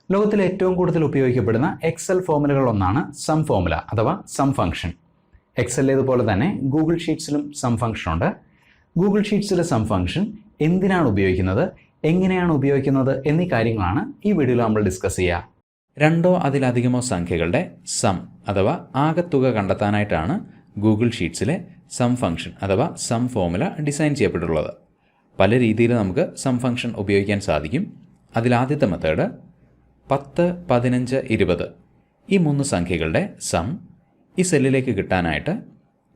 ലോകത്തിലെ ഏറ്റവും കൂടുതൽ ഉപയോഗിക്കപ്പെടുന്ന എക്സൽ ഫോർമുലകളൊന്നാണ് സം ഫോർമുല അഥവാ സം ഫംഗ്ഷൻ. എക്സലിലേതുപോലെ തന്നെ ഗൂഗിൾ ഷീറ്റ്സിലും സം ഫംഗ്ഷൻ ഉണ്ട്. ഗൂഗിൾ ഷീറ്റ്സിലെ സം ഫംഗ്ഷൻ എന്തിനാണ് ഉപയോഗിക്കുന്നത്, എങ്ങനെയാണ് ഉപയോഗിക്കുന്നത് എന്നീ കാര്യങ്ങളാണ് ഈ വീഡിയോയിൽ നമ്മൾ ഡിസ്കസ് ചെയ്യുക. രണ്ടോ അതിലധികമോ സംഖ്യകളുടെ സം അഥവാ ആകെത്തുക കണ്ടെത്താനായിട്ടാണ് ഗൂഗിൾ ഷീറ്റ്സിലെ സം ഫംഗ്ഷൻ അഥവാ സം ഫോർമുല ഡിസൈൻ ചെയ്യപ്പെട്ടിട്ടുള്ളത്. പല രീതിയിൽ നമുക്ക് സം ഫംഗ്ഷൻ ഉപയോഗിക്കാൻ സാധിക്കും. അതിലാദ്യത്തെ മെത്തേഡ് 10, 15, 20 ഈ മൂന്ന് സംഖ്യകളുടെ സം ഈ സെല്ലിലേക്ക് കിട്ടാനായിട്ട്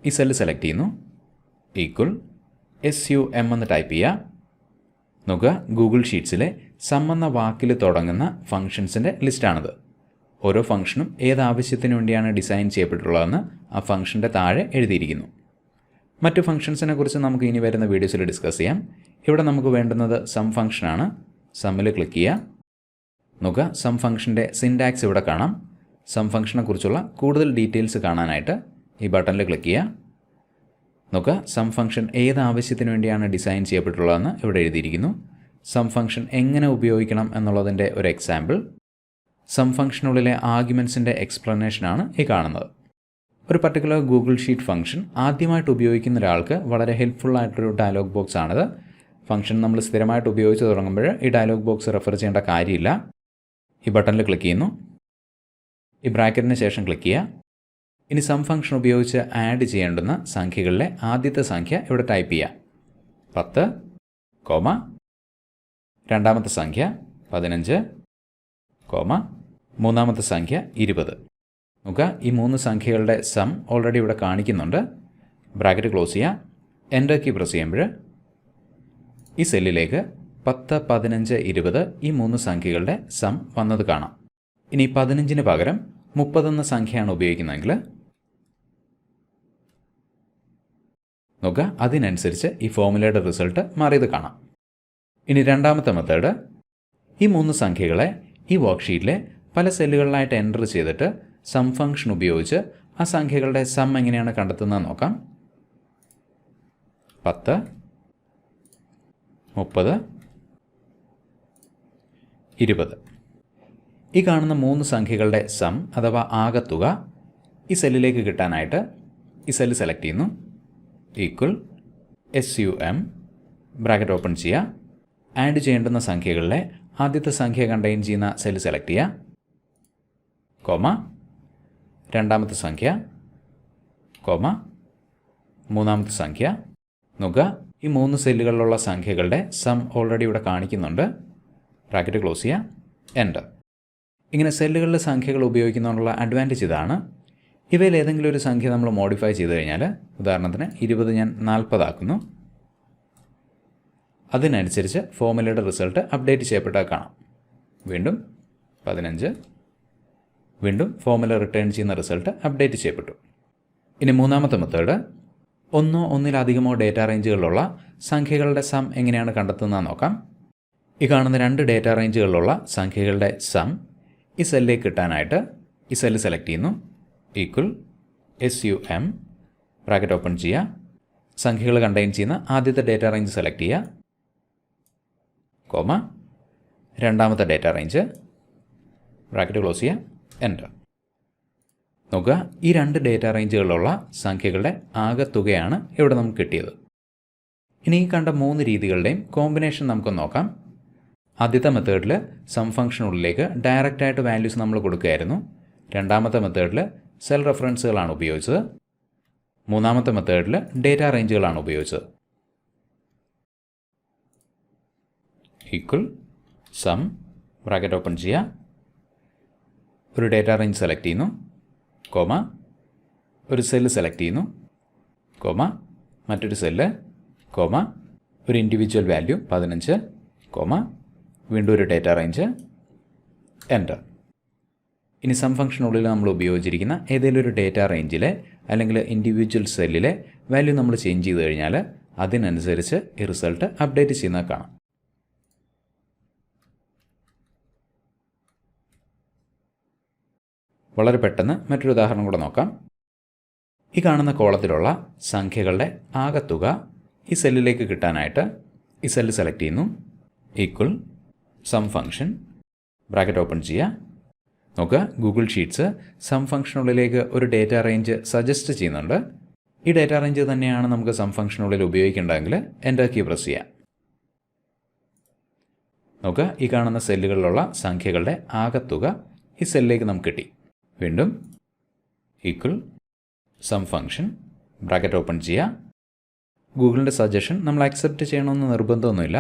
ഈ സെല്ല് സെലക്ട് ചെയ്യുന്നു. ഈക്വൽ SUM എന്ന് ടൈപ്പ് ചെയ്യുക. നോക്കുക, ഗൂഗിൾ ഷീറ്റ്സിലെ സം എന്ന വാക്കിൽ തുടങ്ങുന്ന ഫംഗ്ഷൻസിൻ്റെ ലിസ്റ്റാണിത്. ഓരോ ഫംഗ്ഷനും ഏത് ആവശ്യത്തിനു വേണ്ടിയാണ് ഡിസൈൻ ചെയ്യപ്പെട്ടുള്ളതെന്ന് ആ ഫംഗ്ഷൻ്റെ താഴെ എഴുതിയിരിക്കുന്നു. മറ്റു ഫംഗ്ഷൻസിനെ കുറിച്ച് നമുക്ക് ഇനി വരുന്ന വീഡിയോസിൽ ഡിസ്കസ് ചെയ്യാം. ഇവിടെ നമുക്ക് വേണ്ടുന്നത് സം ഫംഗ്ഷനാണ്. സമ്മിൽ ക്ലിക്ക് ചെയ്യുക. നോക്കുക, സം ഫംഗ്ഷൻ്റെ സിൻടാക്സ് ഇവിടെ കാണാം. സം ഫംഗ്ഷനെ കുറിച്ചുള്ള കൂടുതൽ ഡീറ്റെയിൽസ് കാണാനായിട്ട് ഈ ബട്ടണിൽ ക്ലിക്ക് ചെയ്യുക. നോക്കുക, സം ഫംഗ്ഷൻ ഏത് ആവശ്യത്തിന് വേണ്ടിയാണ് ഡിസൈൻ ചെയ്യപ്പെട്ടുള്ളതെന്ന് ഇവിടെ എഴുതിയിരിക്കുന്നു. സം ഫംഗ്ഷൻ എങ്ങനെ ഉപയോഗിക്കണം എന്നുള്ളതിൻ്റെ ഒരു എക്സാമ്പിൾ, സം ഫംഗ്ഷനുള്ളിലെ ആർഗ്യുമെൻസിൻ്റെ എക്സ്പ്ലനേഷനാണ് ഈ കാണുന്നത്. ഒരു പർട്ടിക്കുലർ ഗൂഗിൾ ഷീറ്റ് ഫംഗ്ഷൻ ആദ്യമായിട്ട് ഉപയോഗിക്കുന്ന ഒരാൾക്ക് വളരെ ഹെൽപ്ഫുള്ളായിട്ടൊരു ഡയലോഗ് ബോക്സ് ആണിത്. ഫംഗ്ഷൻ നമ്മൾ സ്ഥിരമായിട്ട് ഉപയോഗിച്ച് തുടങ്ങുമ്പോൾ ഈ ഡയലോഗ് ബോക്സ് റെഫർ ചെയ്യേണ്ട കാര്യമില്ല. ഈ ബട്ടണിൽ ക്ലിക്ക് ചെയ്യുന്നു. ഈ ബ്രാക്കറ്റിന് ശേഷം ക്ലിക്ക് ചെയ്യുക. ഇനി സം ഫംഗ്ഷൻ ഉപയോഗിച്ച് ആഡ് ചെയ്യേണ്ടുന്ന സംഖ്യകളിലെ ആദ്യത്തെ സംഖ്യ ഇവിടെ ടൈപ്പ് ചെയ്യുക. 10, രണ്ടാമത്തെ സംഖ്യ 15, മൂന്നാമത്തെ സംഖ്യ 20. നോക്കുക, ഈ മൂന്ന് സംഖ്യകളുടെ സം ഓൾറെഡി ഇവിടെ കാണിക്കുന്നുണ്ട്. ബ്രാക്കറ്റ് ക്ലോസ് ചെയ്യുക. എൻ്റർ കീ പ്രസ് ചെയ്യുമ്പോൾ ഈ സെല്ലിലേക്ക് 10, 15, 20 ഈ മൂന്ന് സംഖ്യകളുടെ സം വന്നത് കാണാം. ഇനി 15-ന് പകരം 30 എന്ന സംഖ്യയാണ് ഉപയോഗിക്കുന്നതെങ്കിൽ നോക്കുക, അതിനനുസരിച്ച് ഈ ഫോർമുലയുടെ റിസൾട്ട് മാറിയത് കാണാം. ഇനി രണ്ടാമത്തെ മെത്തേഡ്, ഈ മൂന്ന് സംഖ്യകളെ ഈ വർക്ക്ഷീറ്റിലെ പല സെല്ലുകളിലായിട്ട് എൻ്റർ ചെയ്തിട്ട് സം ഫംഗ്ഷൻ ഉപയോഗിച്ച് ആ സംഖ്യകളുടെ സം എങ്ങനെയാണ് കണ്ടെത്തുന്നത് നോക്കാം. 10, 30, 20 ഈ കാണുന്ന മൂന്ന് സംഖ്യകളുടെ സം അഥവാ ആകെത്തുക ഈ സെല്ലിലേക്ക് കിട്ടാനായിട്ട് ഈ സെല്ല് സെലക്ട് ചെയ്യുന്നു. ഈക്വൽ SUM ബ്രാക്കറ്റ് ഓപ്പൺ ചെയ്യുക. ആഡ് ചെയ്യേണ്ടുന്ന സംഖ്യകളിലെ ആദ്യത്തെ സംഖ്യ കണ്ടെയ്ൻ ചെയ്യുന്ന സെല്ല് സെലക്ട് ചെയ്യുക. രണ്ടാമത്തെ സംഖ്യ, മൂന്നാമത്തെ സംഖ്യ. നോക്കുക, ഈ മൂന്ന് സെല്ലുകളിലുള്ള സംഖ്യകളുടെ സം ഓൾറെഡി ഇവിടെ കാണിക്കുന്നുണ്ട്. ബ്രാക്കറ്റ് ക്ലോസ് ചെയ്യുക. എൻ്റർ. ഇങ്ങനെ സെല്ലുകളിലെ സംഖ്യകൾ ഉപയോഗിക്കുന്നതിനുള്ള അഡ്വാൻറ്റേജ് ഇതാണ്. ഇവയിൽ ഏതെങ്കിലും ഒരു സംഖ്യ നമ്മൾ മോഡിഫൈ ചെയ്ത് കഴിഞ്ഞാൽ, ഉദാഹരണത്തിന് 20 ഞാൻ 40 ആക്കുന്നു. അതിനനുസരിച്ച് ഫോർമുലയുടെ റിസൾട്ട് അപ്ഡേറ്റ് ചെയ്യപ്പെട്ടാൽ കാണാം. വീണ്ടും 15, വീണ്ടും ഫോർമുല റിട്ടേൺ ചെയ്യുന്ന റിസൾട്ട് അപ്ഡേറ്റ് ചെയ്യപ്പെട്ടു. ഇനി മൂന്നാമത്തെ മെത്തേഡ്, ഒന്നോ ഒന്നിലധികമോ ഡേറ്റ റേഞ്ചുകളിലുള്ള സംഖ്യകളുടെ സം എങ്ങനെയാണ് കണ്ടെത്തുന്നത് നോക്കാം. ഈ കാണുന്ന 2 ഡേറ്റ റേഞ്ചുകളിലുള്ള സംഖ്യകളുടെ സം ഈ സെല്ലിലേക്ക് കിട്ടാനായിട്ട് ഈ സെല്ല് സെലക്ട് ചെയ്യുന്നു. ഈക്വൽ SUM ബ്രാക്കറ്റ് ഓപ്പൺ ചെയ്യുക. സംഖ്യകൾ കണ്ടെയ്ൻ ചെയ്യുന്ന ആദ്യത്തെ ഡേറ്റ റേഞ്ച് സെലക്ട് ചെയ്യുക. രണ്ടാമത്തെ ഡേറ്റ റേഞ്ച് ബ്രാക്കറ്റ് ക്ലോസ് ചെയ്യുക. എൻ്റർ. നോക്കുക, ഈ 2 ഡേറ്റ റേഞ്ചുകളിലുള്ള സംഖ്യകളുടെ ആകെത്തുകയാണ് ഇവിടെ നമുക്ക് കിട്ടിയത്. ഇനി ഈ കണ്ട 3 രീതികളുടെയും കോമ്പിനേഷൻ നമുക്ക് നോക്കാം. ആദ്യത്തെ മെത്തേഡിൽ സം ഫംഗ്ഷനുള്ളിലേക്ക് ഡയറക്റ്റായിട്ട് വാല്യൂസ് നമ്മൾ കൊടുക്കുകയായിരുന്നു. രണ്ടാമത്തെ മെത്തേഡിൽ സെൽ റെഫറൻസുകളാണ് ഉപയോഗിച്ചത്. മൂന്നാമത്തെ മെത്തേഡിൽ ഡേറ്റ റേഞ്ചുകളാണ് ഉപയോഗിച്ചത്. ഈക്വൽ സം ബ്രാക്കറ്റ് ഓപ്പൺ ചെയ്യുക. ഒരു ഡേറ്റ റേഞ്ച് സെലക്ട് ചെയ്യുന്നു. ഒരു സെല്ല് സെലക്ട് ചെയ്യുന്നു. മറ്റൊരു സെല്ല്. ഒരു ഇൻഡിവിജ്വൽ വാല്യൂ 15, വീണ്ടും ഒരു ഡേറ്റ റേഞ്ച്. എൻ്റർ. ഇനി സം ഫംഗ്ഷനുള്ളിൽ നമ്മൾ ഉപയോഗിച്ചിരിക്കുന്ന ഏതെങ്കിലും ഒരു ഡേറ്റ റേഞ്ചിലെ അല്ലെങ്കിൽ ഇൻഡിവിജ്വൽ സെല്ലിലെ വാല്യൂ നമ്മൾ ചേഞ്ച് ചെയ്ത് കഴിഞ്ഞാൽ അതിനനുസരിച്ച് ഈ റിസൾട്ട് അപ്ഡേറ്റ് ചെയ്യുന്നത് കാണാം. വളരെ പെട്ടെന്ന് മറ്റൊരു ഉദാഹരണം കൂടെ നോക്കാം. ഈ കാണുന്ന കോളത്തിലുള്ള സംഖ്യകളുടെ ആകെത്തുക ഈ സെല്ലിലേക്ക് കിട്ടാനായിട്ട് ഈ സെല്ല് സെലക്ട് ചെയ്യുന്നു. Equal sum function bracket open ചെയ്യുക. നോക്കുക, ഗൂഗിൾ ഷീറ്റ്സ് സം ഫംഗ്ഷനുള്ളിലേക്ക് ഒരു ഡേറ്റ റേഞ്ച് സജസ്റ്റ് ചെയ്യുന്നുണ്ട്. ഈ ഡേറ്റ റേഞ്ച് തന്നെയാണ് നമുക്ക് സം ഫംഗ്ഷനുള്ളിൽ ഉപയോഗിക്കേണ്ടതെങ്കിൽ എൻ്റർ കീ പ്രസ് ചെയ്യാം. നോക്കുക, ഈ കാണുന്ന സെല്ലുകളിലുള്ള സംഖ്യകളുടെ ആകെത്തുക ഈ സെല്ലിലേക്ക് നമുക്ക് കിട്ടി. വീണ്ടും equal sum function bracket open ചെയ്യുക. ഗൂഗിളിൻ്റെ സജഷൻ നമ്മൾ അക്സെപ്റ്റ് ചെയ്യണമെന്ന് നിർബന്ധമൊന്നുമില്ല.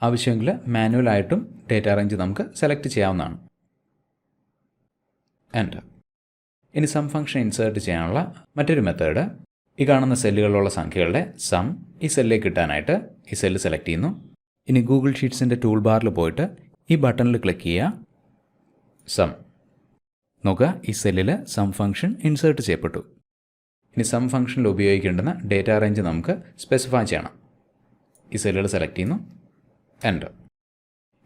ആവശ്യമെങ്കിൽ മാനുവലായിട്ടും ഡേറ്റ റേഞ്ച് നമുക്ക് സെലക്ട് ചെയ്യാവുന്നതാണ്. എൻ്റർ. ഇനി സം ഫംഗ്ഷൻ ഇൻസേർട്ട് ചെയ്യാനുള്ള മറ്റൊരു മെത്തേഡ്, ഈ കാണുന്ന സെല്ലുകളിലുള്ള സംഖ്യകളുടെ സം ഈ സെല്ലിലേക്ക് കിട്ടാനായിട്ട് ഈ സെല്ല് സെലക്ട് ചെയ്യുന്നു. ഇനി ഗൂഗിൾ ഷീറ്റ്സിൻ്റെ ടൂൾ ബാറിൽ പോയിട്ട് ഈ ബട്ടണിൽ ക്ലിക്ക് ചെയ്യുക. സം. നോക്കുക, ഈ സെല്ലിൽ സം ഫംഗ്ഷൻ ഇൻസേർട്ട് ചെയ്യപ്പെട്ടു. ഇനി സം ഫംഗ്ഷനിൽ ഉപയോഗിക്കേണ്ടുന്ന ഡേറ്റ റേഞ്ച് നമുക്ക് സ്പെസിഫൈ ചെയ്യണം. ഈ സെല്ലുകൾ സെലക്ട് ചെയ്യുന്നു. എൻ്റർ.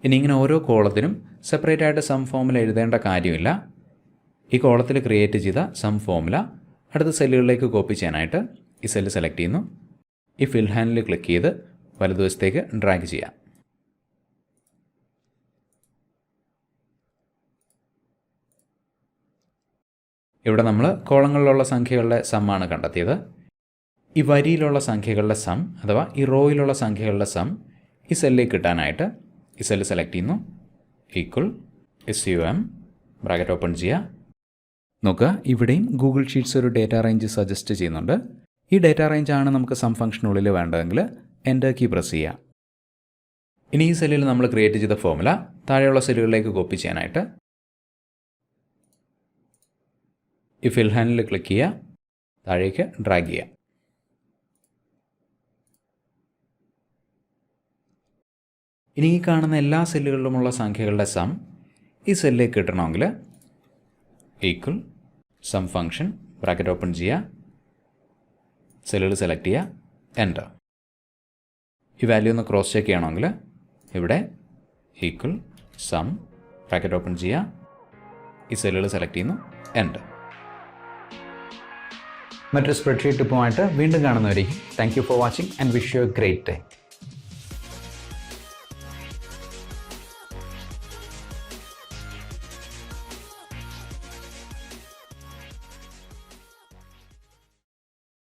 ഇനി ഇങ്ങനെ ഓരോ കോളത്തിനും സെപ്പറേറ്റ് ആയിട്ട് സം ഫോമുല എഴുതേണ്ട കാര്യമില്ല. ഈ കോളത്തിൽ ക്രിയേറ്റ് ചെയ്ത സം ഫോമുല അടുത്ത സെല്ലുകളിലേക്ക് കോപ്പി ചെയ്യാനായിട്ട് ഈ സെല്ല് സെലക്ട് ചെയ്യുന്നു. ഈ ഫിൽ ഹാൻഡിൽ ക്ലിക്ക് ചെയ്ത് വലതുവശത്തേക്ക് ഡ്രാഗ് ചെയ്യാം. ഇവിടെ നമ്മൾ കോളങ്ങളിലുള്ള സംഖ്യകളുടെ സമ്മാണ് കണ്ടെത്തിയത്. ഈ വരിയിലുള്ള സംഖ്യകളുടെ സം അഥവാ ഈ റോയിലുള്ള സംഖ്യകളുടെ സം ഈ സെല്ലിലേക്ക് കിട്ടാനായിട്ട് ഈ സെല്ല് സെലക്ട് ചെയ്യുന്നു. ഈക്വൽ SUM ബ്രാക്കറ്റ് ഓപ്പൺ ചെയ്യുക. നോക്കുക, ഇവിടെയും ഗൂഗിൾ ഷീറ്റ്സ് ഒരു ഡേറ്റ റേഞ്ച് സജസ്റ്റ് ചെയ്യുന്നുണ്ട്. ഈ ഡേറ്റ റേഞ്ചാണ് നമുക്ക് സം ഫംഗ്ഷനുള്ളിൽ വേണ്ടതെങ്കിൽ എൻ്റർ കീ പ്രസ് ചെയ്യുക. ഇനി ഈ സെല്ലിൽ നമ്മൾ ക്രിയേറ്റ് ചെയ്ത ഫോമുല താഴെയുള്ള സെല്ലുകളിലേക്ക് കോപ്പി ചെയ്യാനായിട്ട് ഈ ഫിൽ ഹാൻഡിൽ ക്ലിക്ക് ചെയ്യുക, താഴേക്ക് ഡ്രാഗ് ചെയ്യുക. ഇനി ഈ കാണുന്ന എല്ലാ സെല്ലുകളിലുമുള്ള സംഖ്യകളുടെ സം ഈ സെല്ലിലേക്ക് കിട്ടണമെങ്കിൽ equal sum function bracket open ചെയ്യുക, സെല്ലുകൾ സെലക്ട് ചെയ്യുക, എൻ്റർ. ഈ വാല്യൂ ഒന്ന് ക്രോസ് ചെക്ക് ചെയ്യണമെങ്കിൽ ഇവിടെ ഈക്വൽ സം ബ്രാക്കറ്റ് ഓപ്പൺ ചെയ്യുക, ഈ സെല്ലുകൾ സെലക്ട് ചെയ്യുന്നു, എൻ്റർ. മറ്റൊരു സ്പ്രെഡ്ഷീറ്റ് ടിപ്പുമായിട്ട് വീണ്ടും കാണുന്നവരേക്കും thank you for watching and wish you a great day.